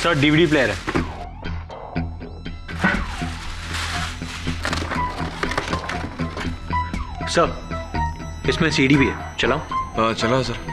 Sir DVD player है। Sir इसमें CD भी है, चलाओ। चला सर।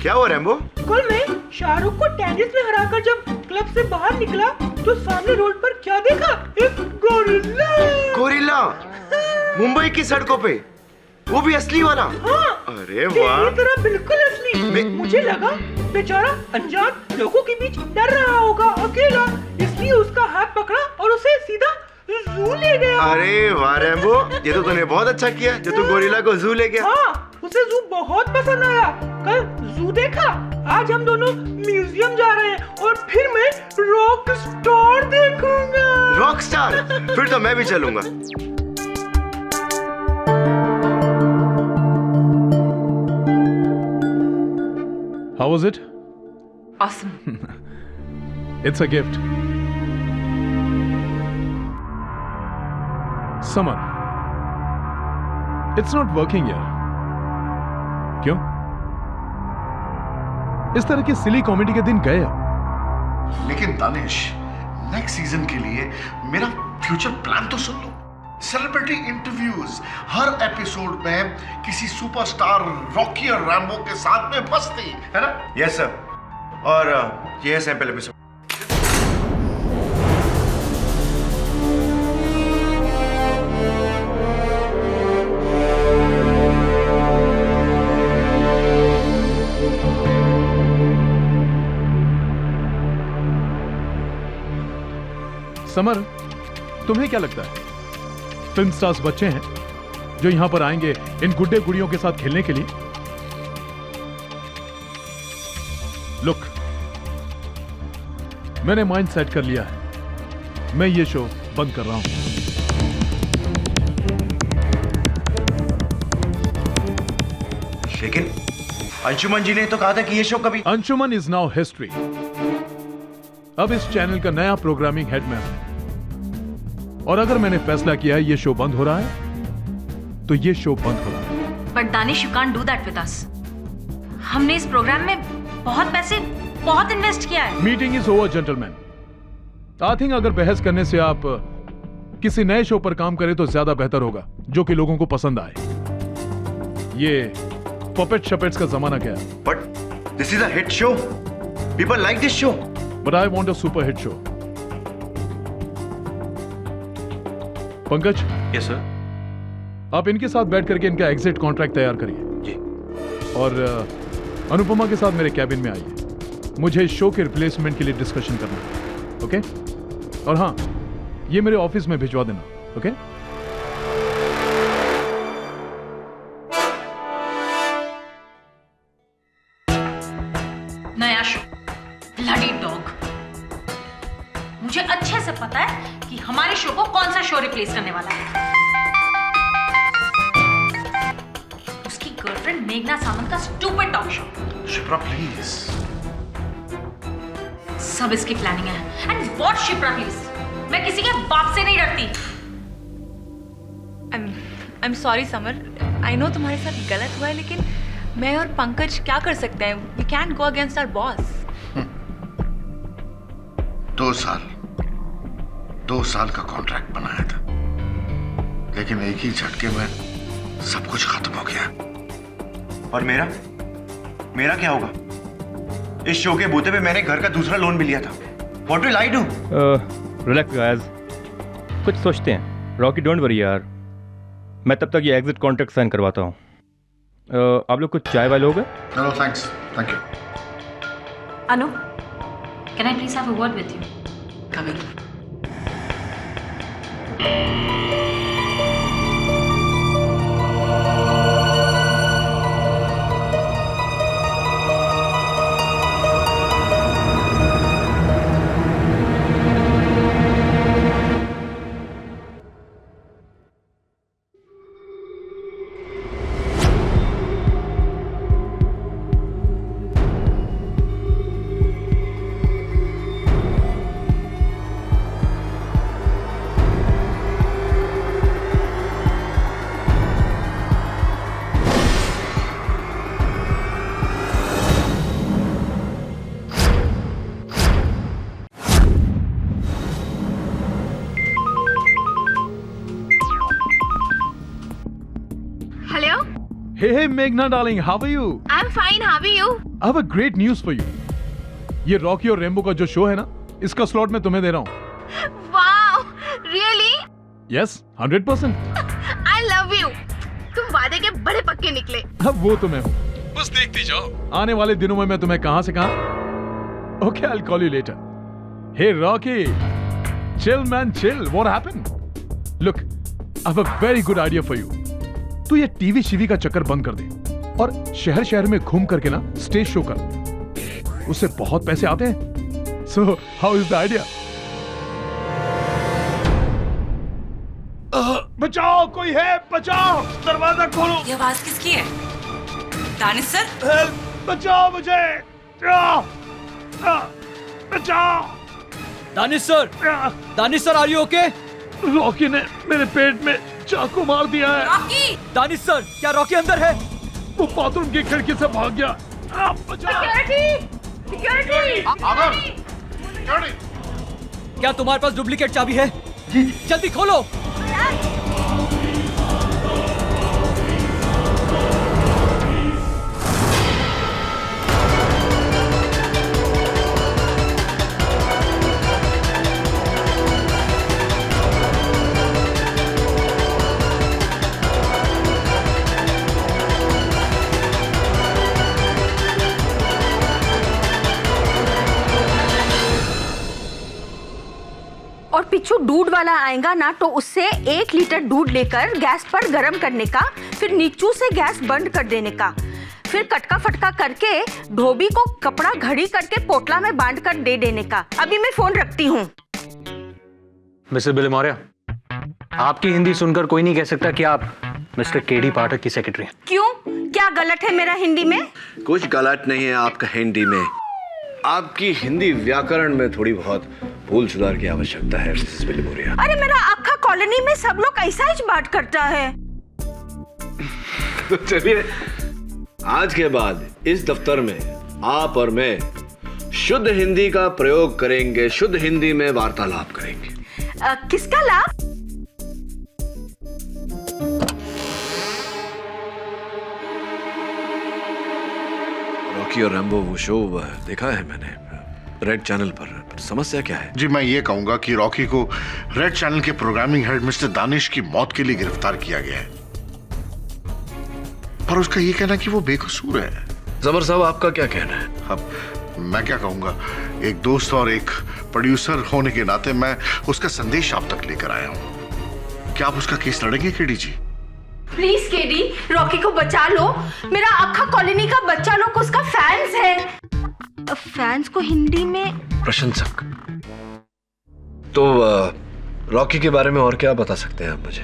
क्या हुआ रैम्बो? कल मैं शाहरुख को टेनिस में हराकर जब क्लब से बाहर निकला तो सामने रोड पर क्या देखा? एक गोरिल्ला। गोरिल्ला? मुंबई की सड़कों पे? वो भी असली वाला? हाँ। अरे वाह। तेरी तरह बिल्कुल असली। मुझे लगा बेचारा अनजान लोगों के बीच डर रहा होगा अकेला, इसलिए उसका हाथ पकड़ा और उसे सीधा जू ले गया। अरे वाह रैम्बो, ये तो तूने बहुत अच्छा किया जो तू गोरिल्ला को जू ले गया। हाँ, उसे जू बहुत पसंद आया। कल जू देखा, आज हम दोनों म्यूजियम जा रहे हैं और फिर मैं रॉक स्टार देखूंगा। Rock star? फिर तो मैं भी चलूंगा। How was it? Awesome. It's a gift. Summer. It's not working here. क्यों? इस तरह के सिली कॉमेडी के दिन गए अब। लेकिन दानिश, नेक्स्ट सीजन के लिए मेरा फ्यूचर प्लान तो सुन लो। सेलिब्रिटी इंटरव्यूज, हर एपिसोड में किसी सुपरस्टार रॉकी और रैम्बो के साथ में मस्ती, है ना? Yes sir. और ये है सैंपल एपिसोड। समर, तुम्हें क्या लगता है फिल्म स्टार्स बच्चे हैं जो यहां पर आएंगे इन गुड्डे गुड़ियों के साथ खेलने के लिए? लुक, मैंने माइंड सेट कर लिया है, मैं ये शो बंद कर रहा हूं। लेकिन अंशुमन जी ने तो कहा था कि ये शो कभी। Anshuman is now history. अब इस चैनल का नया प्रोग्रामिंग हेड मैं हूं और अगर मैंने फैसला किया है ये शो बंद हो रहा है तो ये शो बंद हो रहा है। But Danish, you can't do that with us. हमने इस प्रोग्राम में बहुत पैसे, बहुत इन्वेस्ट किया है। Meeting is over gentleman. I think अगर बहस करने से आप किसी नए शो पर काम करें तो ज्यादा बेहतर होगा जो कि लोगों को पसंद आए। ये पपेट शपेट्स का जमाना क्या है? But this is a hit show, people like this show. But I want a super hit show. Pankaj. Yes sir. आप इनके साथ बैठ करके इनका एग्जिट कॉन्ट्रैक्ट तैयार करिए जी। और अनुपमा के साथ मेरे कैबिन में आइए, मुझे इस शो के रिप्लेसमेंट के लिए डिस्कशन करना है। ओके? और हाँ, ये मेरे ऑफिस में भिजवा देना। ओके? नया शो, ब्लडी डॉग। मुझे अच्छे से पता है कि हमारे शो को कौन सा शो रिप्लेस करने वाला है। उसकी गर्लफ्रेंड मेघना सामंत का stupid talk show. Shipra please. सब इसकी प्लानिंग है। And what Shipra please? मैं किसी के बाप से नहीं डरती। I'm sorry summer, I know तुम्हारे साथ गलत हुआ है, लेकिन मैं और पंकज क्या कर सकते हैं? We can't go against our boss. 2 साल का कॉन्ट्रैक्ट बनाया था, लेकिन एक ही झटके में सब कुछ खत्म हो गया। और मेरा क्या होगा? इस शो के बूते पे मैंने घर का दूसरा लोन भी लिया था। What will I do? Relax guys, कुछ सोचते हैं। रॉकी डोंट वरी यार, मैं तब तक ये एग्जिट कॉन्ट्रैक्ट साइन करवाता हूँ। आप लोग कुछ चाय वाय लोगे? No thanks, thank you. Anu, can I please have a word with you? Coming. Hello? Hey Meghna darling, how are you? I'm fine. How are you? I have a great news for you. ये Rocky और rainbow का जो show है ना, इसका slot मैं तुम्हें दे रहा हूँ। Wow! Really? Yes, 100%. I love you. तुम वादे के बड़े पक्के निकले। अब वो तो मैं हूँ। बस देखती जाओ। आने वाले दिनों में मैं तुम्हें कहां से कहां। Okay, I'll call you later. Hey Rocky, chill man, chill. What happened? Look, I have a very good idea for you. तू ये टीवी शीवी का चक्कर बंद कर दे और शहर शहर में घूम करके ना स्टेज शो कर। उससे बहुत पैसे आते हैं। So, how is the idea? बचाओ, कोई है? बचाओ, दरवाजा खोलो। ये आवाज किसकी है? दानिश सर? हेल्प, बचाओ मुझे। बचाओ। Danish sir, are you okay? Rocky ने मेरे पेट में चाकू मार दिया है। रॉकी! दानिश सर, क्या रॉकी अंदर है? वो बाथरूम की खिड़की से भाग गया। बचाओ। सिक्योरिटी! क्या तुम्हारे पास डुप्लीकेट चाबी है? जी। जल्दी खोलो। और पिछू दूध वाला आएगा ना तो उससे 1 लीटर दूध लेकर गैस पर गरम करने का, फिर नीचू से गैस बंद कर देने का, फिर कटका फटका करके धोबी को कपड़ा घड़ी करके पोटला में बांध कर दे देने का। अभी मैं फोन रखती हूँ। मिस्टर बिल मौर्य, आपकी हिंदी सुनकर कोई नहीं कह सकता कि आप मिस्टर केडी पाठक की सेक्रेटरी हैं। क्यों? क्या गलत है मेरा हिंदी में? कुछ गलत नहीं है आपका हिंदी में। आपकी हिंदी व्याकरण में थोड़ी बहुत भूल सुधार की आवश्यकता है मिसेस बिलिमोरिया। अरे मेरा आखा कॉलोनी में सब लोग ऐसा ही बात करता है। तो चलिए, आज के बाद इस दफ्तर में आप और मैं शुद्ध हिंदी का प्रयोग करेंगे, शुद्ध हिंदी में वार्तालाप करेंगे। किसका लाभ? रॉकी और रैम्बो वो शो देखा है मैंने रेड चैनल पर। समस्या क्या है? जी, मैं ये कहूंगा कि रॉकी को रेड चैनल के प्रोग्रामिंग हेड मिस्टर दानिश की मौत के लिए गिरफ्तार किया गया है, पर उसका ये कहना कि वो बेकसूर है। जबर साहब, आपका क्या कहना है? अब मैं क्या कहूंगा, एक दोस्त और एक प्रोड्यूसर होने के नाते मैं उसका संदेश आप तक लेकर आया हूं। क्या आप उसका केस लड़ेंगे KD ji? Please KD, Rocky को बचा लो। मेरा आखा कॉलोनी का बच्चा लोग उसका फैंस है। फैंस को हिंदी में प्रशंसक। तो रॉकी के बारे में और क्या बता सकते हैं आप मुझे?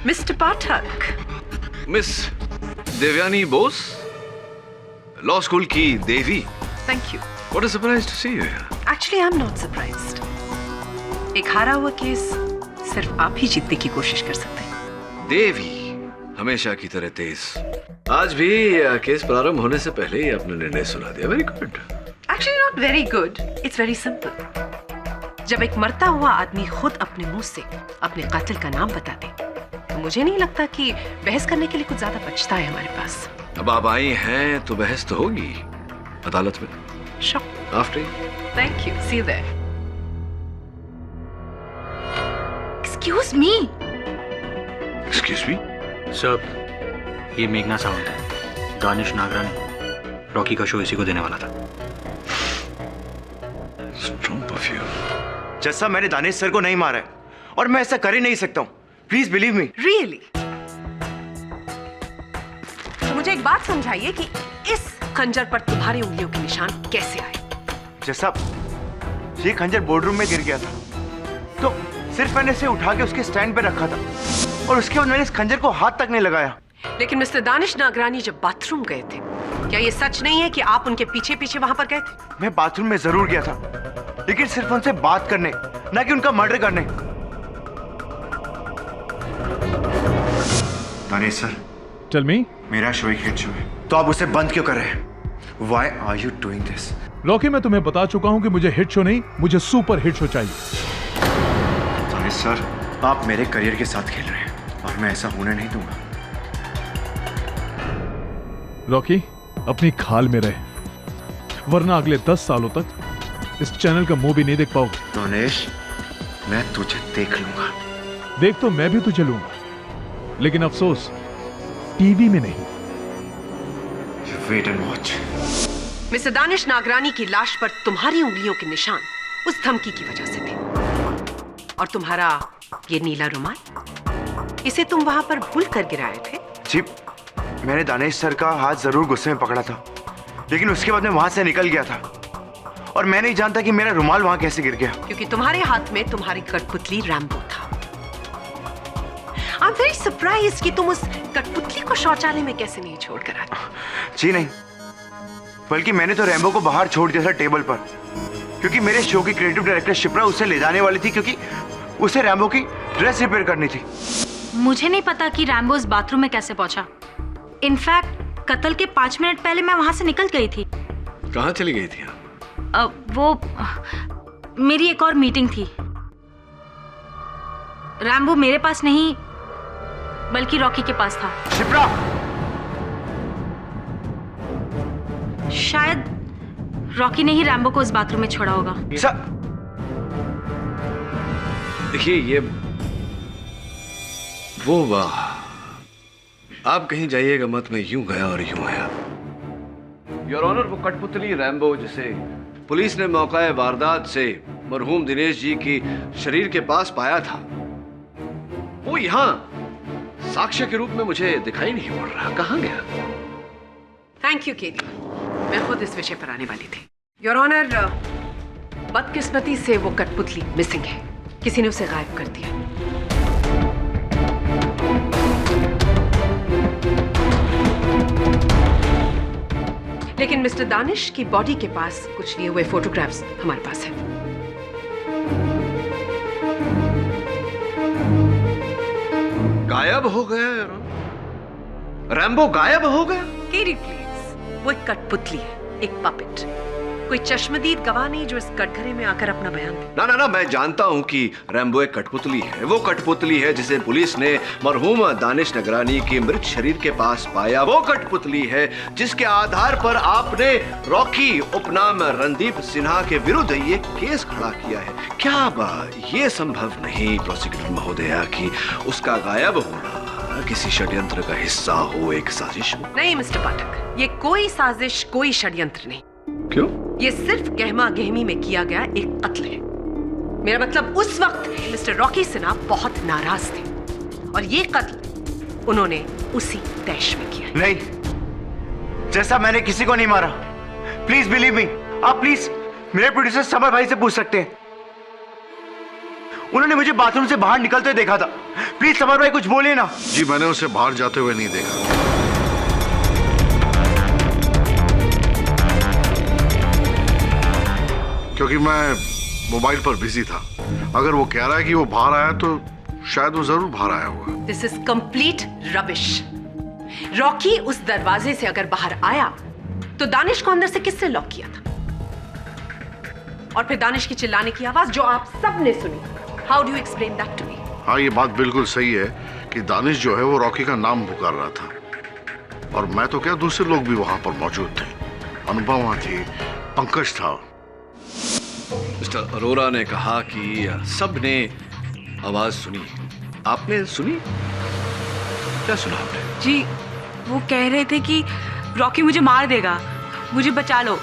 Mister Pathak, miss Devyani Bose, law school की देवी। Thank you. What a surprise to see you here. Actually I am not surprised. एक हारा हुआ केस सिर्फ आप ही जीतने की कोशिश कर सकते हैं। देवी हमेशा की तरह तेज। आज भी केस प्रारंभ होने से पहले ही आपने निर्णय सुना दिया। Very good. Actually not very good, it's very simple. जब एक मरता हुआ आदमी खुद अपने मुंह से अपने कातिल का नाम बता दे तो मुझे नहीं लगता कि बहस करने के लिए कुछ ज्यादा बचता है हमारे पास। अब आप आई हैं तो बहस तो होगी अदालत में। Sure. After. Thank you, see you there. Excuse me. Excuse me sir, ये मेघना सावंत है, दानिश नागरानी। रॉकी का शो इसी को देने वाला था। Strong perfume. जैसा मैंने दानिश सर को नहीं मारा है और मैं ऐसा कर ही नहीं सकता हूँ। Please believe me. रियली? तो मुझे एक बात समझाइए कि इस खंजर पर तुम्हारी उंगलियों के निशान कैसे आए? जैसा ये खंजर बोर्डरूम में गिर गया था तो सिर्फ मैंने इसे उठा के उसके स्टैंड पे रखा था और उसके बाद मैंने इस खंजर को हाथ तक नहीं लगाया। लेकिन मिस्टर दानिश नागरानी जब बाथरूम गए थे, क्या ये सच नहीं है कि आप उनके पीछे पीछे वहां पर गए थे? मैं बाथरूम में जरूर गया था, लेकिन सिर्फ उनसे बात करने, ना कि उनका मर्डर करने। Danish sir, tell me. मेरा शो एक हिट शो है, तो आप उसे बंद क्यों कर रहे हैं? Why are you doing this? Rocky, मैं तुम्हें बता चुका हूं कि मुझे हिट शो नहीं, मुझे सुपर हिट शो चाहिए। दानिश सर, आप मेरे करियर के साथ खेल रहे हैं और मैं ऐसा होने नहीं दूंगा। रॉकी, अपनी खाल में रहे, वरना अगले 10 सालों तक इस चैनल का मुंह भी नहीं देख पाओगे। दानिश, मैं तुझे देख लूंगा। देख तो मैं भी तुझे लूंगा, लेकिन अफसोस टीवी में नहीं। Wait and watch. Mister Danish Nagrani की लाश पर तुम्हारी उंगलियों के निशान उस धमकी की वजह से थे, और तुम्हारा ये नीला रुमाल, इसे तुम वहां पर भूल कर गिराए थे। जी, मैंने दानिश सर का हाथ जरूर गुस्से में पकड़ा था, लेकिन उसके बाद मैं वहां से निकल गया था और मैं नहीं जानता कि मेरा रुमाल वहां कैसे गिर गया। क्योंकि तुम्हारे हाथ में तुम्हारी कठपुतली रैम्बो था। आई एम वेरी सरप्राइज्ड कि तुम उस कठपुतली को शौचालय में कैसे नहीं छोड़कर आए। जी नहीं, बल्कि मैंने तो रैम्बो को बाहर छोड़ दिया था टेबल पर, क्योंकि मेरे शो की क्रिएटिव डायरेक्टर शिप्रा उसे ले जाने वाली थी, क्योंकि उसे रैम्बो की ड्रेस रिपेयर करनी थी। मुझे नहीं पता कि रैम्बो इस बाथरूम में कैसे पहुंचा। इनफैक्ट कत्ल के 5 मिनट पहले मैं वहां से निकल गई थी। कहाँ चली गई थी आप? वो मेरी एक और मीटिंग थी। रैम्बो मेरे पास नहीं बल्कि रॉकी के पास था। शिप्रा! शायद रॉकी ने ही रैम्बो को इस बाथरूम में छोड़ा होगा। देखिए, ये वो वाह, आप कहीं जाइएगा मत, मैं यूं गया और यूं आया। योर ऑनर, वो कठपुतली रैम्बो जिसे पुलिस ने मौका वारदात से मरहूम दिनेश जी की शरीर के पास पाया था, वो यहाँ साक्ष्य के रूप में मुझे दिखाई नहीं पड़ रहा। कहाँ गया? थैंक यू केडी, मैं खुद इस विषय पर आने वाली थी। योर ऑनर, बदकिस्मती से वो कठपुतली मिसिंग है। किसी ने उसे गायब कर दिया। लेकिन मिस्टर दानिश की बॉडी के पास कुछ लिए हुए फोटोग्राफ्स हमारे पास है। गायब हो गया? रैम्बो गायब हो गया? केडी प्लीज, वो एक कठपुतली है, एक पपेट। कोई चश्मदीद गवाह नहीं जो इस कटघरे में आकर अपना बयान दे। ना ना ना, मैं जानता हूं कि रैम्बो एक कठपुतली है। वो कठपुतली है जिसे पुलिस ने मरहूम दानिश नगरानी के मृत शरीर के पास पाया। वो कठपुतली है जिसके आधार पर आपने रॉकी उपनाम रणदीप सिन्हा के विरुद्ध ये केस खड़ा किया है। क्या ये संभव नहीं प्रोसिक्यूटर महोदया कि उसका गायब होना किसी षड्यंत्र का हिस्सा हो, एक साजिश हो? नहीं मिस्टर पाठक, ये कोई साजिश, कोई षड्यंत्र नहीं। क्यों? ये सिर्फ गहमा गहमी में किया गया एक कत्ल है। मेरा मतलब उस वक्त मिस्टर रॉकी सिन्हा बहुत नाराज थे और ये कत्ल उन्होंने उसी दैश में किया। नहीं, जैसा मैंने किसी को नहीं मारा। Please believe me. आप प्लीज मेरे प्रोड्यूसर समर भाई से पूछ सकते हैं, उन्होंने मुझे बाथरूम से बाहर निकलते देखा था। प्लीज समर भाई कुछ बोलिए ना। जी, मैंने उसे बाहर जाते हुए नहीं देखा। क्योंकि मैं मोबाइल पर बिजी था। अगर वो कह रहा है कि वो बाहर आया तो शायद वो जरूर बाहर आया होगा। This is complete rubbish. Rocky उस दरवाजे से अगर बाहर आया तो दानिश को अंदर से किसने लॉक किया था? और फिर दानिश की चिल्लाने की आवाज जो आप सबने सुनी, how do you explain that to me? हाँ, ये बात बिल्कुल सही है कि दानिश जो है वो रॉकी का नाम पुकार रहा था, और मैं तो क्या, दूसरे लोग भी वहां पर मौजूद थे। अनुपमा थी, पंकज था। मिस्टर अरोरा ने कहा कि सबने आवाज सुनी। आपने सुनी? क्या सुना आपने? जी, वो कह रहे थे कि रॉकी मुझे मार देगा, मुझे बचा लो।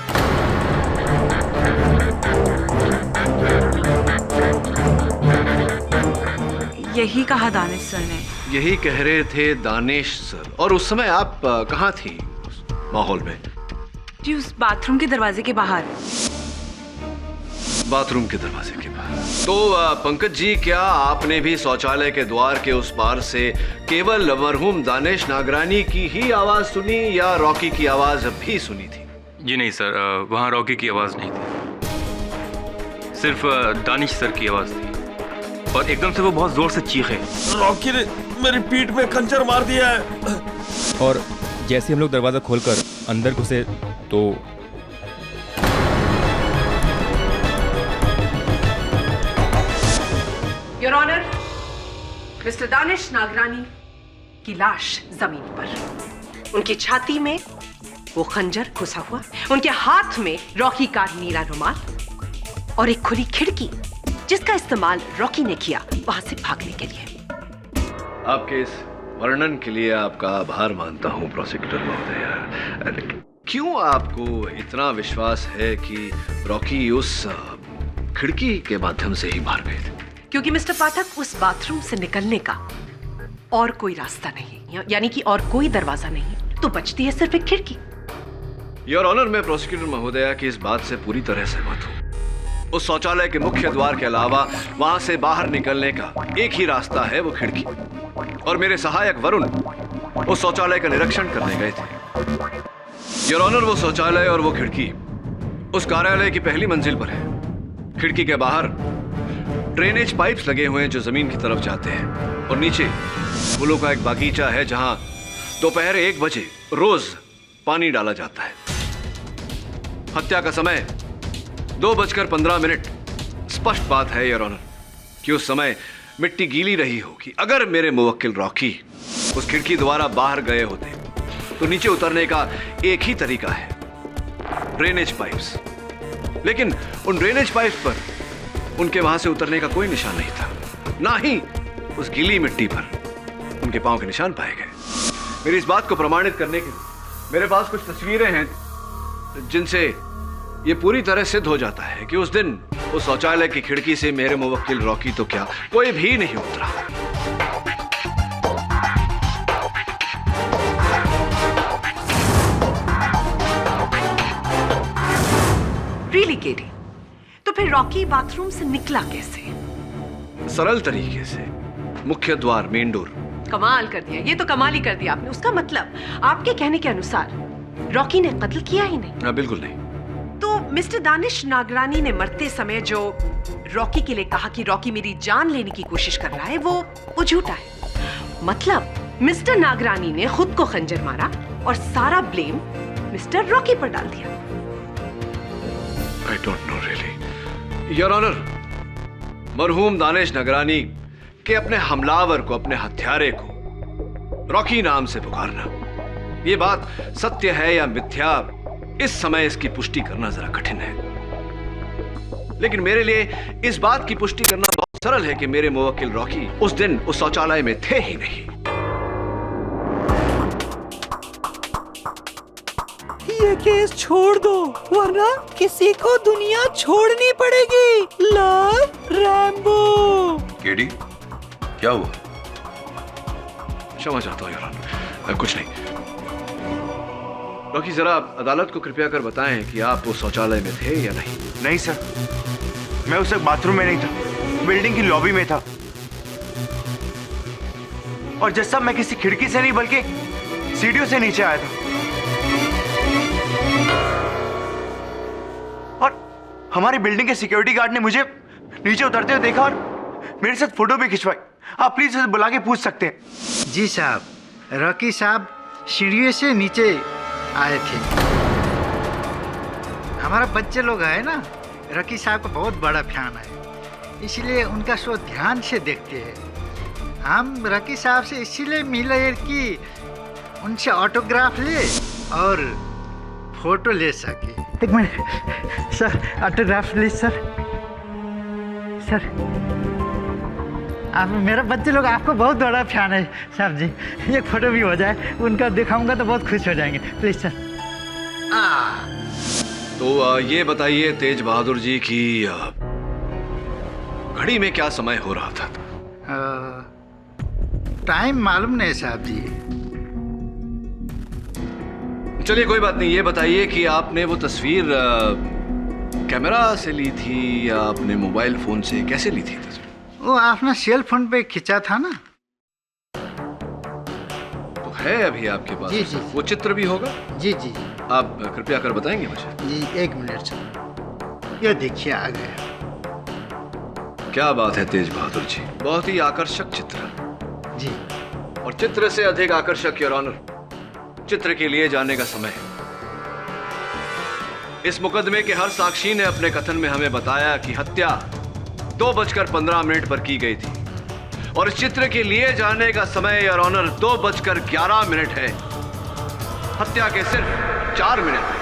यही कहा दानिश सर ने। यही कह रहे थे दानिश सर। और उस समय आप कहाँ थी उस माहौल में? जी, उस बाथरूम के दरवाजे के बाहर। बाथरूम के दरवाजे के बाहर। तो पंकज जी, क्या आपने भी शौचालय के द्वार के उस पार से केवल मरहूम दानिश नागरानी की ही आवाज सुनी या रॉकी की आवाज भी सुनी थी? जी नहीं सर, वहाँ रॉकी की आवाज़ नहीं थी, सिर्फ दानिश सर की आवाज़ थी। और एकदम से वो बहुत जोर से चीखे, रॉकी ने मेरी पीठ में खंजर मार दिया है। और जैसे हम लोग दरवाज़ा खोलकर अंदर घुसे तो your honour, mister Danish Nagrani की लाश जमीन पर, उनकी छाती में वो खंजर घुसा हुआ, उनके हाथ में रॉकी का नीला रुमाल और एक खुली खिड़की जिसका इस्तेमाल रॉकी ने किया वहां से भागने के लिए। आपके इस वर्णन के लिए आपका आभार मानता हूं प्रोसिक्यूटर महोदय। क्यों आपको इतना विश्वास है कि रॉकी उस खिड़की के माध्यम से ही बाहर गए थे? क्योंकि मिस्टर पाठक, उस बाथरूम से निकलने का और कोई रास्ता नहीं, यानी कि और कोई दरवाजा नहीं, तो बचती है सिर्फ एक खिड़की। योर ऑनर, मैं प्रोसिक्यूटर महोदया की इस बात से पूरी तरह सहमत हूं। उस शौचालय के मुख्य द्वार के अलावा वहां से बाहर निकलने का एक ही रास्ता है, वो खिड़की। और मेरे सहायक वरुण उस शौचालय का निरीक्षण करने गए थे। योर ऑनर, वो शौचालय और वो खिड़की उस कार्यालय की पहली मंजिल पर है। खिड़की के बाहर ड्रेनेज पाइप्स लगे हुए हैं जो जमीन की तरफ जाते हैं, और नीचे फूलों का एक बागीचा है जहां दोपहर 1 बजे रोज पानी डाला जाता है। हत्या का समय 2:15। स्पष्ट बात है योर ऑनर कि उस समय मिट्टी गीली रही होगी। अगर मेरे मुवक्किल रॉकी उस खिड़की द्वारा बाहर गए होते तो नीचे उतरने का एक ही तरीका है, ड्रेनेज पाइप्स। लेकिन उन ड्रेनेज पाइप्स पर उनके वहां से उतरने का कोई निशान नहीं था, ना ही उस गीली मिट्टी पर उनके पांव के निशान पाए गए। मेरी इस बात को प्रमाणित करने के लिए मेरे पास कुछ तस्वीरें हैं जिनसे यह पूरी तरह सिद्ध हो जाता है कि उस दिन उस शौचालय की खिड़की से मेरे मुवक्किल रॉकी तो क्या, कोई भी नहीं उतरा। Really KD? तो फिर रॉकी बाथरूम से निकला कैसे? सरल तरीके से, मुख्य द्वार, मेन डोर। कमाल कर दिया, ये तो कमाल ही कर दिया आपने। उसका मतलब आपके कहने के अनुसार रॉकी ने कत्ल किया ही नहीं? बिल्कुल नहीं। तो मिस्टर दानिश नागरानी ने मरते समय जो रॉकी के लिए कहा कि रॉकी मेरी जान लेने की कोशिश कर रहा है, वो झूठा है। मतलब मिस्टर नागरानी ने खुद को खंजर मारा और सारा ब्लेम मिस्टर रॉकी पर डाल दिया। I don't know really. Your Honor, मरहूम दानिश नगरानी के अपने हमलावर को, अपने हत्यारे को रॉकी नाम से पुकारना, ये बात सत्य है या मिथ्या, इस समय इसकी पुष्टि करना जरा कठिन है। लेकिन मेरे लिए इस बात की पुष्टि करना बहुत सरल है कि मेरे मुवक्किल रॉकी उस दिन उस शौचालय में थे ही नहीं। ये केस छोड़ दो, वरना किसी को दुनिया छोड़नी पड़ेगी। Love Rambo. केडी, क्या हुआ? क्षमा चाहता हूं योर ऑनर, कुछ नहीं। रॉकी, जरा अदालत को कृपया कर बताएं कि आप उस शौचालय में थे या नहीं? नहीं सर, मैं उस वक्त बाथरूम में नहीं था, बिल्डिंग की लॉबी में था। और जज साहब, मैं किसी खिड़की से नहीं बल्कि सीढ़ियों से नीचे आया था। और हमारी बिल्डिंग के सिक्योरिटी गार्ड ने मुझे नीचे उतरते हुए देखा और मेरे साथ फोटो भी खिंचवाई। आप प्लीज उसे बुला के पूछ सकते हैं। जी साहब, रॉकी साहब सीढ़ियों से नीचे आए थे। हमारा बच्चे लोग है ना, रॉकी साहब का बहुत बड़ा फैन है, इसलिए उनका शो ध्यान से देखते हैं। हम रॉकी साहब से इसीलिए मिले कि उनसे ऑटोग्राफ ले और फोटो ले सके। एक minute sir, autograph please sir. Sir आप, मेरा बच्चे लोग आपको बहुत बड़ा फैन है साहब जी, एक फोटो भी हो जाए उनका दिखाऊंगा तो बहुत खुश हो जाएंगे, प्लीज सर। तो ये बताइए तेज बहादुर जी की घड़ी में क्या समय हो रहा था? टाइम मालूम नहीं साहब जी। चलिए कोई बात नहीं, ये बताइए कि आपने वो तस्वीर कैमरा से ली थी या अपने मोबाइल फोन से, कैसे ली थी तस्वीर? वो आपने सेल फोन पे खींचा था ना? तो है अभी आपके पास? जी जी। वो चित्र भी होगा? जी जी। आप कृपया कर बताएंगे मुझे? जी एक मिनट सर, ये देखिए आ गया। क्या बात है तेज बहादुर जी, बहुत ही आकर्षक चित्र। जी। और चित्र से अधिक आकर्षक योर ऑनर, चित्र के लिए जाने का समय है। इस मुकदमे के हर साक्षी ने अपने कथन में हमें बताया कि हत्या 2:15 पर की गई थी और इस चित्र के लिए जाने का समय योर ऑनर 2:11 है। हत्या के सिर्फ 4 minute.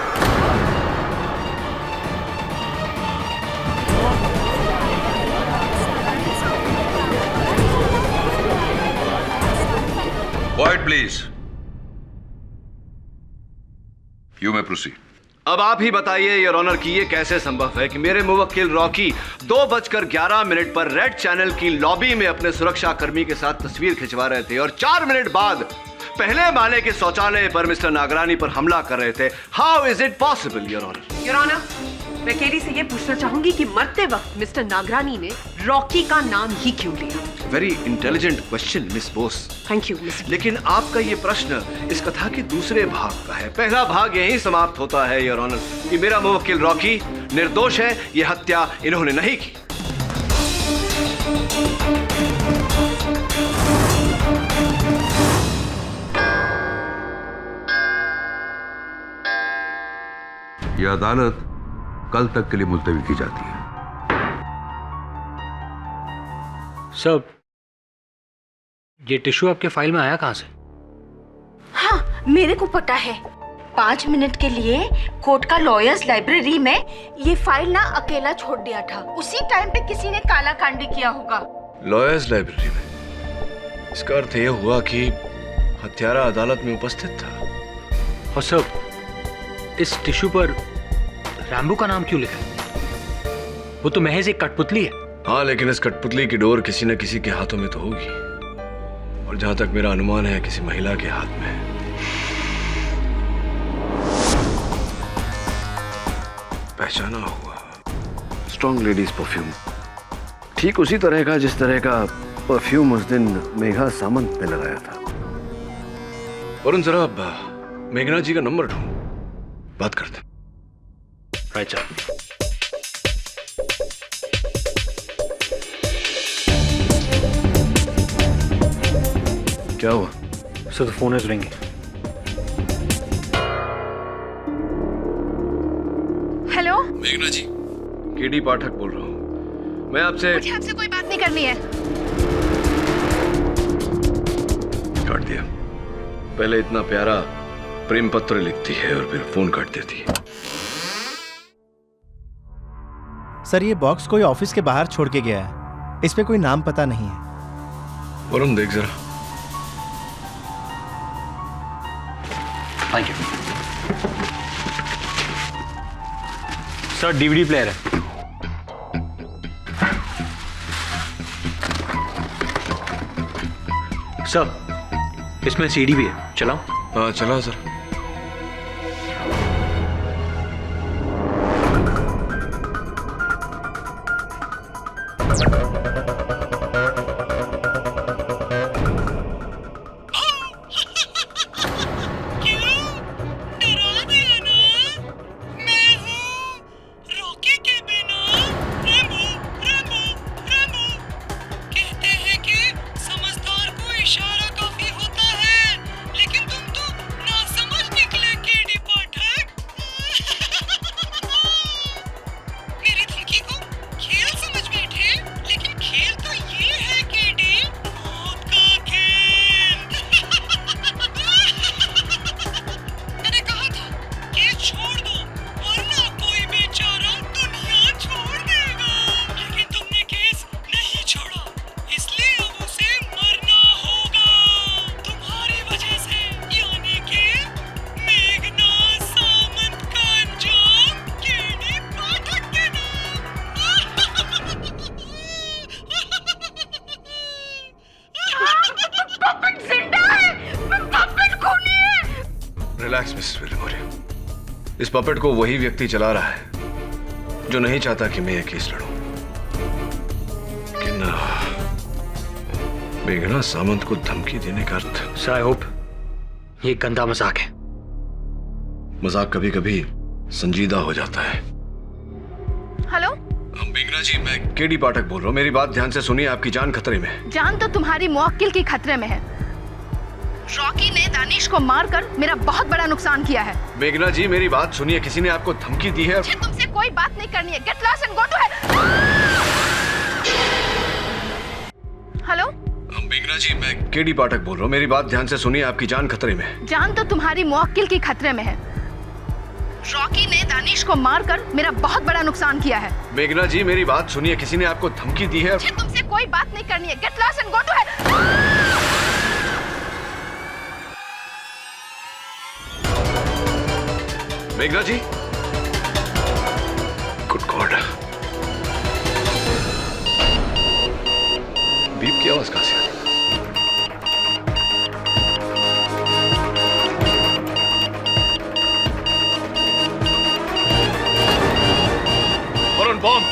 Quiet, please. You may proceed. अब आप ही बताइए योर ऑनर कि ये कैसे संभव है कि मेरे मुवक्किल रॉकी 2:11 पर रेड चैनल की लॉबी में अपने सुरक्षा कर्मी के साथ तस्वीर खिंचवा रहे थे और 4 मिनट बाद पहले माले के शौचालय पर मिस्टर नागरानी पर हमला कर रहे थे। How is it possible your honour? Your honour, मैं केडी से ये पूछना चाहूंगी कि मरते वक्त मिस्टर नागरानी ने रॉकी का नाम ही क्यों लिया? Very intelligent question miss Bose. Thank you miss. लेकिन आपका ये प्रश्न इस कथा के दूसरे भाग का है। पहला भाग यहीं समाप्त होता है योर ऑनर कि मेरा मुवक्किल रॉकी निर्दोष है, ये हत्या इन्होंने नहीं की। यह अदालत कल तक के लिए मुलतवी की जाती है। सर, ये टिश्यू आपके फाइल में आया कहां से? हाँ, मेरे को पता है। 5 मिनट के लिए कोर्ट का लॉयर्स लाइब्रेरी में ये फाइल ना अकेला छोड़ दिया था। उसी टाइम पे किसी ने काला कांडी किया होगा। लॉयर्स लाइब्रेरी में? इसका अर्थ यह हुआ कि हत्यारा अदालत में उपस्थित था। और सर, इस टिश्यू पर रैम्बो का नाम क्यों लिखा है? वो तो महज एक कठपुतली है। हाँ, लेकिन इस कठपुतली की डोर किसी न किसी के हाथों में तो होगी, और जहां तक मेरा अनुमान है किसी महिला के हाथ में है। पहचाना हुआ स्ट्रॉन्ग लेडीज परफ्यूम, ठीक उसी तरह का जिस तरह का परफ्यूम उस दिन मेघा सामंत ने लगाया था। वरुण, जरा मेघना जी का नंबर ढूंढ, बात करते। Right sir. क्या हुआ? Sir, the phone is ringing. Hello मेघना जी, केडी पाठक बोल रहा हूँ। मैं आपसे कोई बात नहीं करनी है। काट दिया। पहले इतना प्यारा प्रेम पत्र लिखती है और फिर फोन काट देती है। सर, ये बॉक्स कोई ऑफिस के बाहर छोड़ के गया है। इस पे कोई नाम पता नहीं है। वरुण, देख जरा। Thank you sir. DVD player है। सर, इसमें सीडी भी है, चलाओ? हाँ, चला सर। Relax Mrs विलिमोरिया। इस पपेट को वही व्यक्ति चला रहा है जो नहीं चाहता कि मैं यह केस लड़ूं। लेकिन मेघना सामंत को धमकी देने का अर्थ, सर आई होप ये गंदा मजाक है। मजाक कभी कभी संजीदा हो जाता है। हेलो मेघना जी, मैं केडी पाठक बोल रहा हूँ। मेरी बात ध्यान से सुनिए, आपकी जान खतरे में है। जान तो तुम्हारी मुवक्किल की खतरे में है। रॉकी ने दानिश को मारकर मेरा बहुत बड़ा नुकसान किया है। मेघना जी, मेरी बात सुनिए, किसी ने आपको धमकी दी है। मुझे तुमसे कोई बात नहीं करनी है। Get lost and go to hell. Hello मेघना जी, मैं केडी पाठक बोल रहा हूँ। मेरी बात ध्यान से सुनिए, आपकी जान खतरे में है। जान तो तुम्हारी मुवक्किल की खतरे में है। रॉकी ने दानिश को मारकर मेरा बहुत बड़ा नुकसान किया है। मेघना जी, मेरी बात सुनिए, किसी ने आपको धमकी दी है। मुझे तुमसे कोई बात नहीं करनी है। Get lost and go to hell. मेघना जी, गुड गॉड, बीप की आवाज कहां से आ रही? वरुण, बॉम्ब!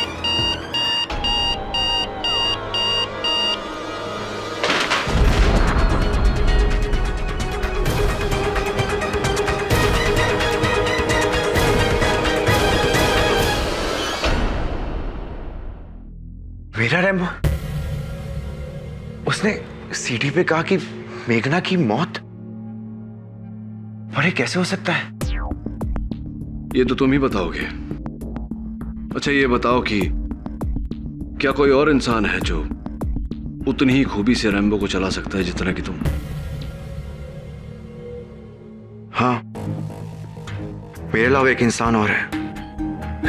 मेरा रैम्बो? उसने सीढ़ी पे कहा कि मेघना की मौत? और ये कैसे हो सकता है? ये तो तुम ही बताओगे। अच्छा ये बताओ कि क्या कोई और इंसान है जो उतनी ही खूबी से रैम्बो को चला सकता है जितना कि तुम? हाँ, मेरे अलावा एक इंसान और है,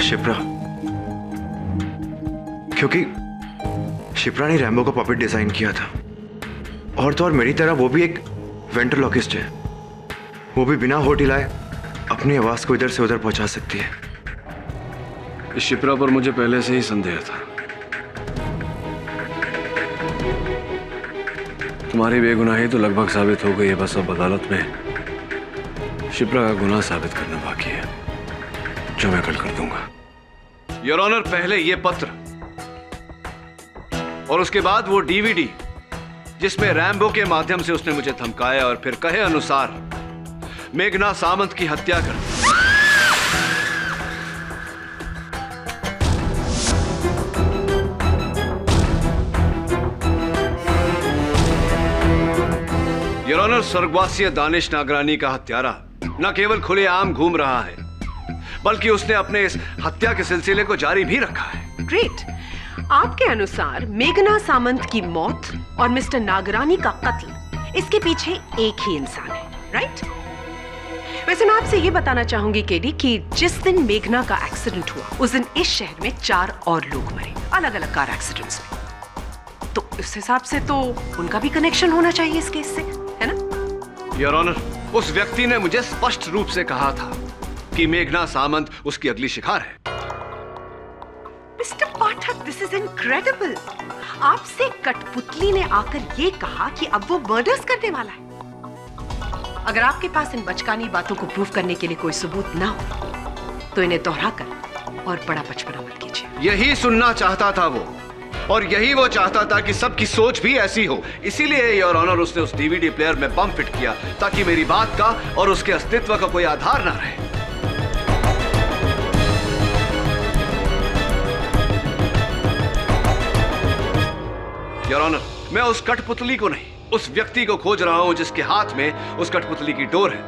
शिप्रा। क्योंकि शिप्रा ने रैम्बो का पपेट डिजाइन किया था। और तो और मेरी तरह वो भी एक वेंट्रोलॉकिस्ट है। वो भी बिना होठ हिलाए अपनी आवाज को इधर से उधर पहुंचा सकती है। इस शिप्रा पर मुझे पहले से ही संदेह था। तुम्हारी बेगुनाही तो लगभग साबित हो गई है, बस अब अदालत में शिप्रा का गुनाह साबित करना बाकी है, जो मैं कल कर दूंगा। योर ऑनर, पहले ये पत्र और उसके बाद वो डीवीडी जिसमें रैम्बो के माध्यम से उसने मुझे धमकाया और फिर कहे अनुसार मेघना सामंत की हत्या कर दी। योर ऑनर, स्वर्गवासी दानिश नागरानी का हत्यारा न केवल खुलेआम घूम रहा है, बल्कि उसने अपने इस हत्या के सिलसिले को जारी भी रखा है। ग्रेट। आपके अनुसार मेघना सामंत की मौत और मिस्टर नागरानी का कत्ल, इसके पीछे एक ही इंसान है, राइट? वैसे मैं आपसे ये बताना चाहूंगी केडी कि जिस दिन मेघना का एक्सीडेंट हुआ उस दिन इस शहर में 4 और लोग मरे, अलग अलग कार एक्सीडेंट्स में। तो इस हिसाब से तो उनका भी कनेक्शन होना चाहिए इस केस से, है ना? योर ऑनर, उस व्यक्ति ने मुझे स्पष्ट रूप से कहा था कि मेघना सामंत उसकी अगली शिकार है। Mister Pathak, this is incredible. आपसे कठपुतली ने आकर ये कहा कि अब वो मर्डर्स करने वाला है। अगर आपके पास इन बचकानी बातों को प्रूव करने के लिए कोई सबूत ना हो तो इन्हें दोहराकर और बड़ा बचपना मत कीजिए। यही सुनना चाहता था वो, और यही वो चाहता था कि सबकी सोच भी ऐसी हो। इसीलिए योर ऑनर, उसने उस डीवीडी प्लेयर में बम फिट किया ताकि मेरी बात का और उसके अस्तित्व का कोई आधार ना रहे। योर ऑनर, मैं उस कठपुतली को नहीं, उस व्यक्ति को खोज रहा हूं जिसके हाथ में उस कठपुतली की डोर है,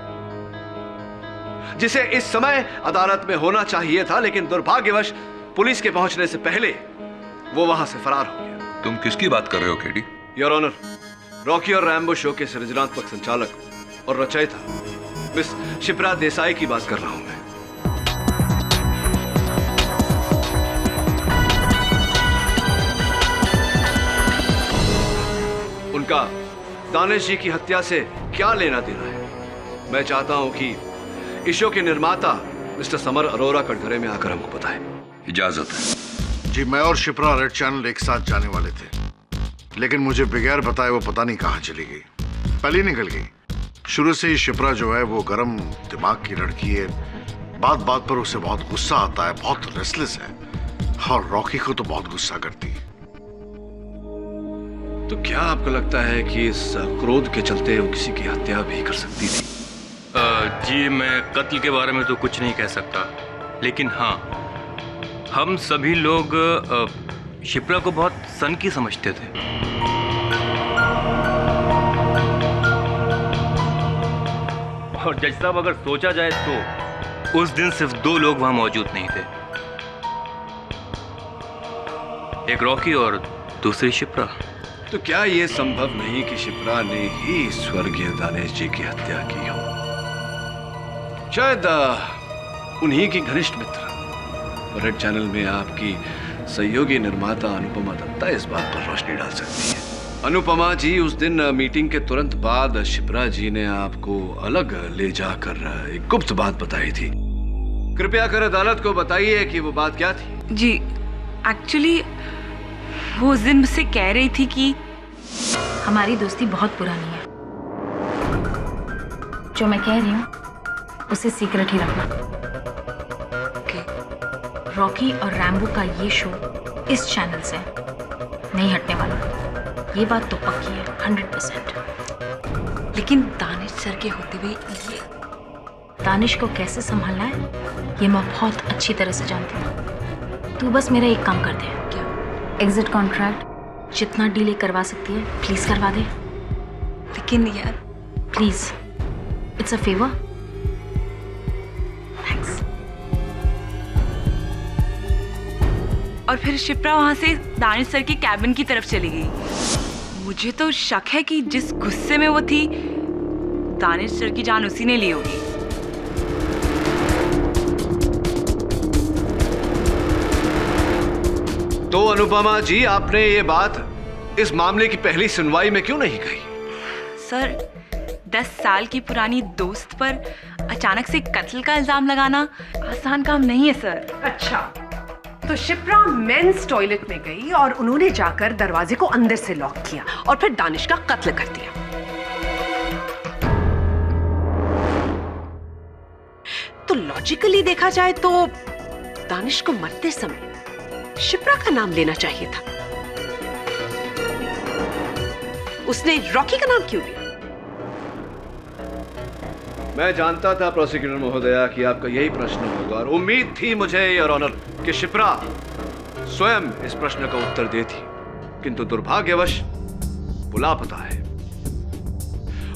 जिसे इस समय अदालत में होना चाहिए था, लेकिन दुर्भाग्यवश पुलिस के पहुंचने से पहले वो वहां से फरार हो गया। तुम किसकी बात कर रहे हो केडी? योर ऑनर, रॉकी और रैम्बो शो के सृजनात्मक संचालक और रचयिता मिस शिप्रा देसाई की बात कर रहा हूं मैं। उनका दानिश जी की हत्या से क्या लेना देना है? मैं चाहता हूं कि इस शो के निर्माता मिस्टर समर अरोरा कटघरे में आकर हमको बताएं। इजाजत है। जी, मैं और शिप्रा रेड चैनल एक साथ जाने वाले थे, लेकिन मुझे बगैर बताए वो पता नहीं कहां चली गई। पहले निकल गई, शुरू से ही शिप्रा जो है वो गर्म दिमाग की लड़की है। बात बात पर उसे बहुत गुस्सा आता है, बहुत रेस्टलेस है और रॉकी को तो बहुत गुस्सा करती है। तो क्या आपको लगता है कि इस क्रोध के चलते वो किसी की हत्या भी कर सकती थी? जी मैं कत्ल के बारे में तो कुछ नहीं कह सकता, लेकिन हाँ, हम सभी लोग शिप्रा को बहुत सन की समझते थे। और जज साहब, अगर सोचा जाए तो उस दिन सिर्फ 2 लोग वहां मौजूद नहीं थे, एक रॉकी और दूसरी शिप्रा। तो क्या यह संभव नहीं कि शिप्रा ने ही स्वर्गीय दानेश जी की हत्या की हो? शायद उन्हीं की घनिष्ठ मित्र रेड चैनल में आपकी सहयोगी निर्माता अनुपमा दत्ता इस बात पर रोशनी डाल सकती है। अनुपमा जी, उस दिन मीटिंग के तुरंत बाद शिप्रा जी ने आपको अलग ले जाकर एक गुप्त बात बताई थी। कृपया कर अदालत को बताइए कि वो बात क्या थी। जी एक्चुअली वो उस दिन मुझसे कह रही थी कि हमारी दोस्ती बहुत पुरानी है। जो मैं कह रही हूँ उसे सीक्रेट ही रखना। रॉकी और रैम्बो का ये शो इस चैनल से नहीं हटने वाला, ये बात तो पक्की है 100%। लेकिन दानिश सर के होते हुए ये दानिश को कैसे संभालना है ये मैं बहुत अच्छी तरह से जानती हूँ। तू बस मेरा एक काम कर दे। क्या? एग्जिट कॉन्ट्रैक्ट जितना डीले करवा सकती है प्लीज करवा दे। लेकिन यार please, it's a favour. Thanks. और फिर शिप्रा वहां से दानिश सर के कैबिन की तरफ चली गई। मुझे तो शक है कि जिस गुस्से में वो थी, दानिश सर की जान उसी ने ली होगी। तो अनुपमा जी, आपने ये बात इस मामले की पहली सुनवाई में क्यों नहीं कही? सर, 10 साल की पुरानी दोस्त पर अचानक से कत्ल का इल्जाम लगाना आसान काम नहीं है सर। अच्छा, तो शिप्रा मेंस टॉयलेट में गई और उन्होंने जाकर दरवाजे को अंदर से लॉक किया और फिर दानिश का कत्ल कर दिया। तो लॉजिकली देखा जाए तो दानिश को मरते समय शिप्रा का नाम लेना चाहिए था। उसने रॉकी का नाम क्यों लिया? मैं जानता था प्रोसिक्यूटर महोदया कि आपका यही प्रश्न होगा और उम्मीद थी मुझे, योर ऑनर, कि शिप्रा स्वयं इस प्रश्न का उत्तर देती, किंतु दुर्भाग्यवश वो लापता है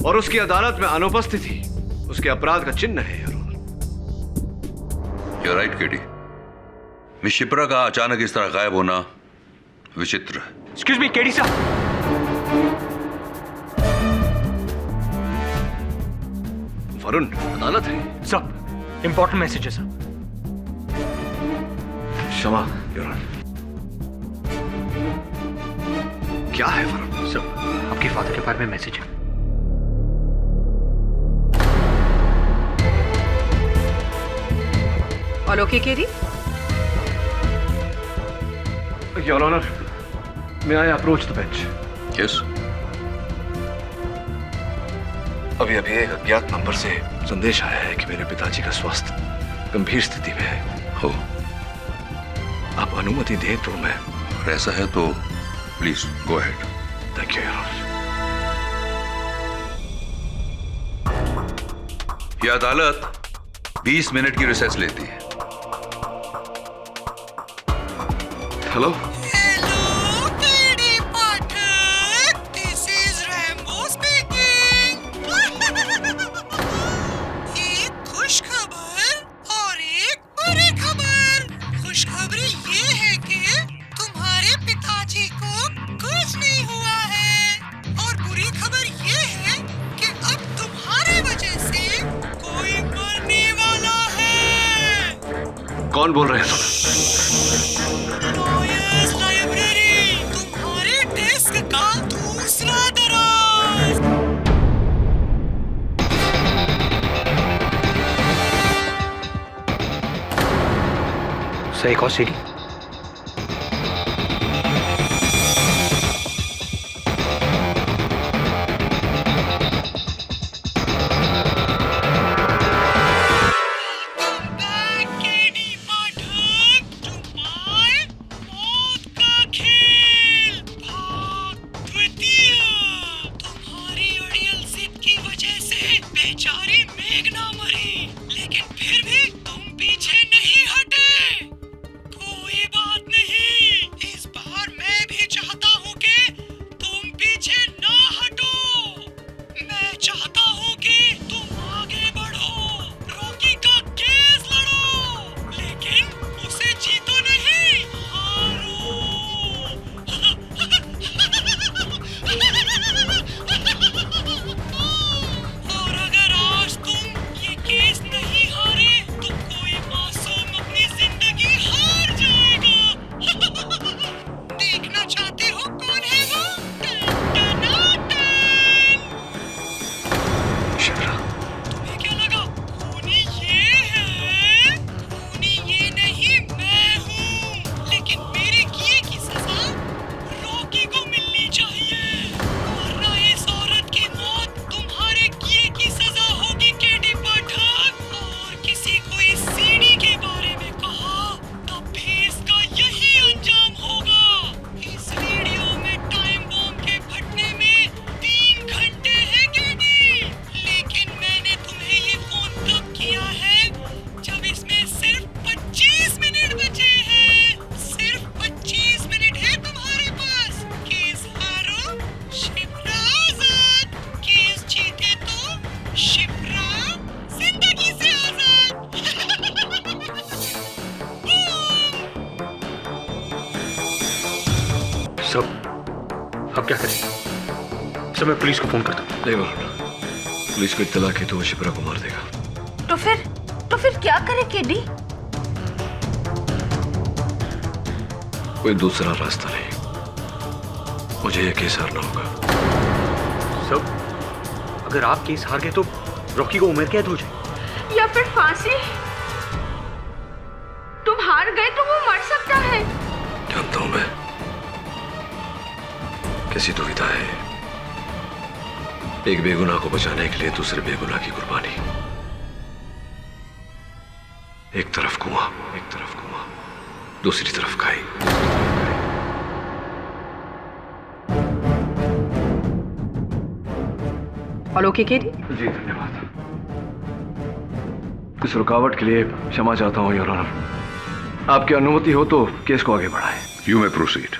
और उसकी अदालत में अनुपस्थिति उसके अपराध का चिन्ह है, your honour. You're right, KD. Miss Shipra का अचानक इस तरह गायब होना विचित्र है। एक्सक्यूज मी केडी साहब। वरुण, अदालत है। सब इंपॉर्टेंट मैसेज है सर। क्षमा, योर ऑनर। क्या है वरुण? सर, आपके फादर के बारे में मैसेज है। और okay KD? Your honour, may I approach the bench? Yes. अभी एक अज्ञात नंबर से संदेश आया है कि मेरे पिताजी का स्वास्थ्य गंभीर स्थिति में है। हो, आप अनुमति दें तो मैं। ऐसा है तो please go ahead. Thank you, your honour. यह अदालत 20 मिनट की रिसेस लेती है। हेलो। कौन बोल रहे हैं लाइब्रेरी, तुम्हारे डेस्क का दूसरा दराज। सर, एक और सीढ़ी। तुम्हारी अड़ियल जिद की वजह से बेचारी मेघना मरी, लेकिन फिर भी तुम पीछे नहीं हटे। कोई बात नहीं, इस बार मैं भी चाहता हूँ कि तुम पीछे ना हटो। मैं चाहता हूँ कि तुम आगे बढ़ो, रॉकी का केस लड़ो, लेकिन उसे जीतो नहीं, हारो। और अगर आज तुम ये केस नहीं हारे तो कोई मासूम अपनी जिंदगी हार जाएगा। देखना चाहते हो कौन है वो? शिप्रा, तुम्हें क्या लगा खूनी ये है? खूनी ये नहीं, मैं हूँ। लेकिन मेरे किए की सजा रॉकी को मिलनी चाहिए, वरना इस औरत की मौत तुम्हारे किए की सजा होगी केडी पाठक। और किसी को इस सीढ़ी के बारे में कहा तब भी इसका यही अंजाम होगा। इस वीडियो में टाइम बॉम्ब के फटने में 3 घंटे हैं केडी, लेकिन मैंने तुम्हें ये फोन तब किया है जब इसमें सिर्फ 25 मिनट बचे हैं। सिर्फ 25 मिनट है तुम्हारे पास। केस हारो, शिप्रा आजाद। केस जीते तो शिप्रा जिंदगी से आजाद। सब अब क्या करें? सब मैं पुलिस को फोन करता हूँ। नहीं वरुण, पुलिस को इत्तला की तो वो शिप्रा को मार देगा। तो फिर क्या करे केडी? कोई दूसरा रास्ता नहीं, मुझे ये केस हारना होगा। सब अगर आप केस हार गए तो रॉकी को उम्र कैद हो जाए। या फिर फांसी? तुम हार गए तो वो मर सकता है। जानता हूं मैं, कैसी दुविधा है एक बेगुनाह को बचाने के लिए दूसरे बेगुनाह की कुर्बानी। एक तरफ कुआं, दूसरी तरफ खाई। All okay KD? जी धन्यवाद। इस रुकावट के लिए क्षमा चाहता हूं योर ऑनर। आपकी अनुमति हो तो केस को आगे बढ़ाएं। You may proceed.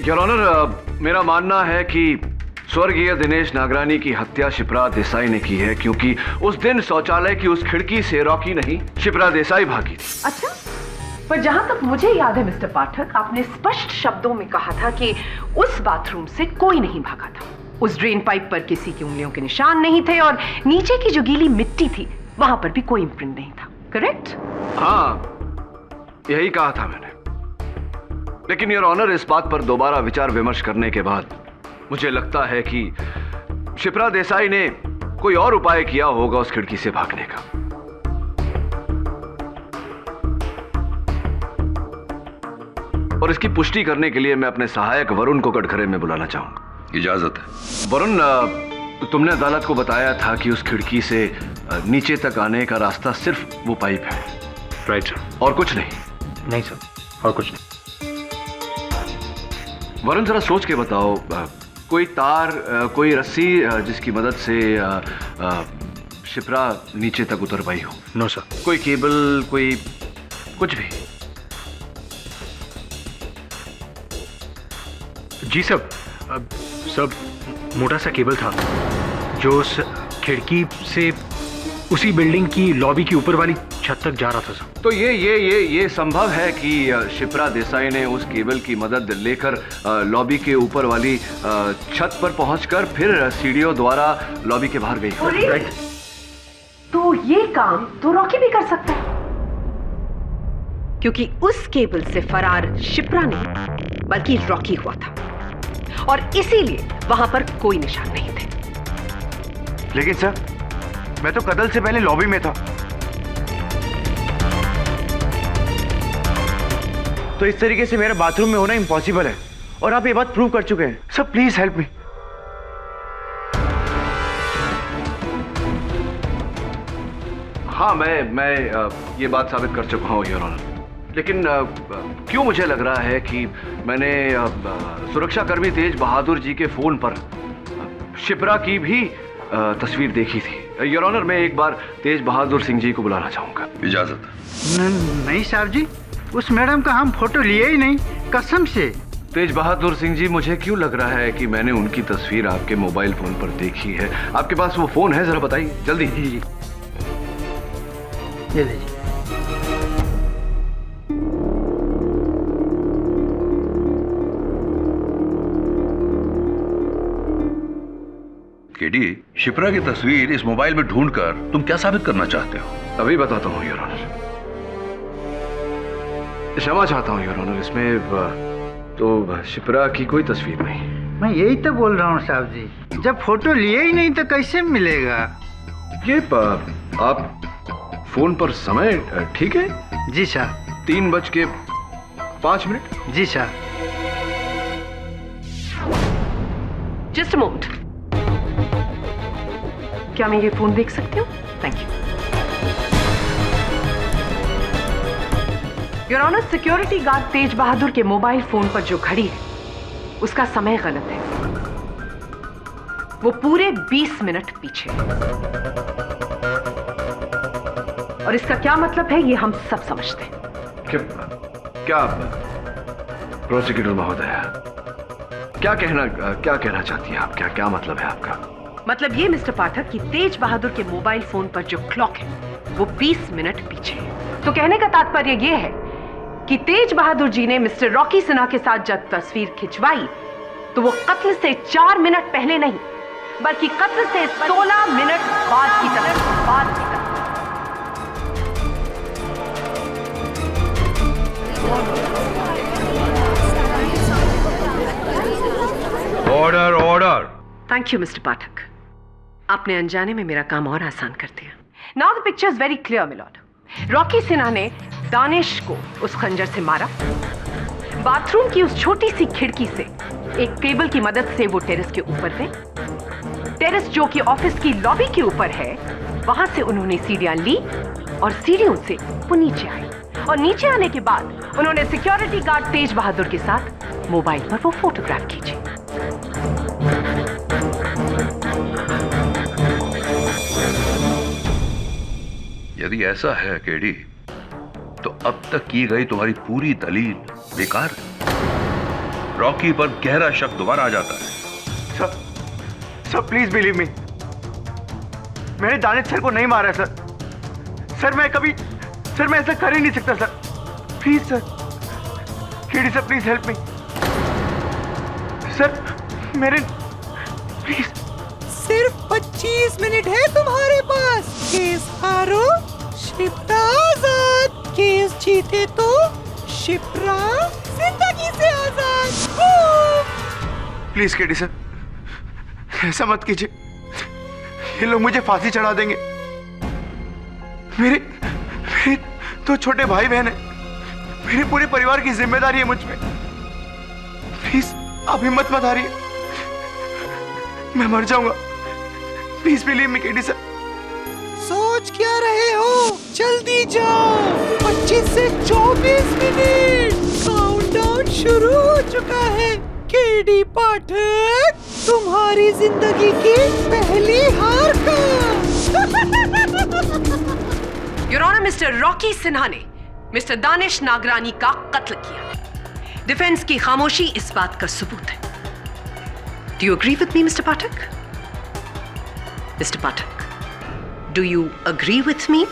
Your honour, मेरा मानना है कि स्वर्गीय दिनेश नागरानी की हत्या शिप्रा देसाई ने की है, क्योंकि उस दिन शौचालय की उस खिड़की से रॉकी नहीं, शिप्रा देसाई भागी थी। अच्छा, पर जहां तक मुझे याद है मिस्टर पाठक, आपने स्पष्ट शब्दों में कहा था कि उस बाथरूम से कोई नहीं भागा था। उस ड्रेन पाइप पर किसी की उंगलियों के निशान नहीं थे और नीचे की जो गीली मिट्टी थी वहां पर भी कोई इम्प्रिंट नहीं था। करेक्ट? हाँ, यही कहा था मैंने। लेकिन योर ऑनर, इस बात पर दोबारा विचार विमर्श करने के बाद मुझे लगता है कि शिप्रा देसाई ने कोई और उपाय किया होगा उस खिड़की से भागने का। और इसकी पुष्टि करने के लिए मैं अपने सहायक वरुण को कटघरे में बुलाना चाहूंगा। इजाजत है। वरुण, तुमने अदालत को बताया था कि उस खिड़की से नीचे तक आने का रास्ता सिर्फ वो पाइप है। Right sir. और कुछ नहीं? नहीं सर, और कुछ नहीं। वरुण, जरा सोच के बताओ, कोई तार, कोई रस्सी जिसकी मदद से शिप्रा नीचे तक उतर पाई हो? No sir. कोई केबल, कोई कुछ भी? जी सब मोटा सा केबल था जो उस खिड़की से उसी बिल्डिंग की लॉबी की ऊपर वाली छत तक जा रहा था सर। तो ये संभव है कि शिप्रा देसाई ने उस केबल की मदद लेकर लॉबी के ऊपर वाली छत पर पहुंचकर फिर सीढ़ियों द्वारा लॉबी के बाहर गई। राइट। तो ये काम तो रॉकी भी कर सकता है, क्योंकि उस केबल से फरार शिप्रा नहीं बल्कि रॉकी हुआ था और इसीलिए वहां पर कोई निशान नहीं थे। लेकिन सर, मैं तो कत्ल से पहले लॉबी में था। तो इस तरीके से मेरा बाथरूम में होना इम्पॉसिबल है और आप ये बात प्रूव कर चुके हैं। Sir please help me. हाँ, मैं ये बात साबित कर चुका हूँ योर ऑनर। लेकिन क्यों मुझे लग रहा है कि मैंने सुरक्षाकर्मी तेज बहादुर जी के फोन पर शिप्रा की भी तस्वीर देखी थी। योर ऑनर, मैं एक बार तेज बहादुर सिंह जी को बुलाना चाहूंगा। इजाजत। नहीं साहब जी, उस मैडम का हम फोटो लिए ही नहीं, कसम से। तेज बहादुर सिंह जी, मुझे क्यों लग रहा है कि मैंने उनकी तस्वीर आपके मोबाइल फोन पर देखी है। आपके पास वो फोन है? जरा बताइए जल्दी। जी ये लीजिए। केडी, शिप्रा की तस्वीर इस मोबाइल में ढूंढकर तुम क्या साबित करना चाहते हो? अभी बताता हूँ योर ऑनर। क्षमा चाहता हूँ योर ऑनर, इसमें तो शिप्रा की कोई तस्वीर नहीं। मैं यही तो बोल रहा हूँ साहब जी, जब फोटो लिए ही नहीं तो कैसे मिलेगा? ये आप फोन पर समय ठीक है? जी साहब। 3:05। जी साहब। जस्ट अ मोमेंट, क्या मैं ये फोन देख सकती हूँ? Thank you. Your honour, security guard Tej Bahadur के मोबाइल फोन पर जो घड़ी है उसका समय गलत है। वो पूरे 20 मिनट पीछे है। और इसका क्या मतलब है ये हम सब समझते हैं। क्या प्रोसिक्यूटर महोदय, क्या कहना चाहती हैं आप? क्या मतलब है आपका? मतलब ये मिस्टर पाठक कि तेज बहादुर के मोबाइल फोन पर जो क्लॉक है वो 20 मिनट पीछे है। तो कहने का तात्पर्य ये है कि तेज बहादुर जी ने मिस्टर रॉकी सिन्हा के साथ जब तस्वीर खिंचवाई तो वो कत्ल से 4 मिनट पहले नहीं बल्कि कत्ल से 16 मिनट बाद की तरफ। Order order. Thank you mister Pathak, आपने अनजाने में मेरा काम और आसान कर दिया। Now the picture is very clear milord. Rocky Sinha ने दानिश को उस खंजर से मारा। बाथरूम की उस छोटी सी खिड़की से एक टेबल की मदद से वो टेरेस के ऊपर गए। टेरेस जो कि ऑफिस की लॉबी के ऊपर है, वहां से उन्होंने सीढ़ियां ली और सीढ़ियों से वो नीचे आए। और नीचे आने के बाद उन्होंने सिक्योरिटी गार्ड तेज बहादुर के साथ मोबाइल पर वो फोटोग्राफ खींची। यदि ऐसा है केडी, तो अब तक की गई तुम्हारी पूरी दलील बेकार है। रॉकी पर गहरा शक दोबारा आ जाता है। सर प्लीज बिलीव मी, मैंने दानिश सर को नहीं मारा सर। सर मैं ऐसा कर ही नहीं सकता sir. Please sir, KD sir please help me sir. मेरे प्लीज। सिर्फ 25 मिनट है तुम्हारे पास। केस हारो शिप्रा आजाद, केस जीते तो शिप्रा जिंदगी से आजाद। प्लीज केडी सर, ऐसा मत कीजिए, ये लोग मुझे फांसी चढ़ा देंगे। मेरे 2 छोटे भाई बहन है, मेरे पूरे परिवार की जिम्मेदारी है मुझ पे। प्लीज आप हिम्मत मत हारिए, मैं मर जाऊंगा। Please believe me KD sir. सोच क्या रहे हो, जल्दी जाओ। 25 से 24 मिनट, काउंटडाउन शुरू हो चुका है। केडी पाठक, तुम्हारी जिंदगी की पहली हार का। Your honour, mister Rocky Sinha ने मिस्टर दानिश नागरानी का कत्ल किया। डिफेंस की खामोशी इस बात का सबूत है। Do you agree with me mister Pathak? Mister Pathak, do you agree with me?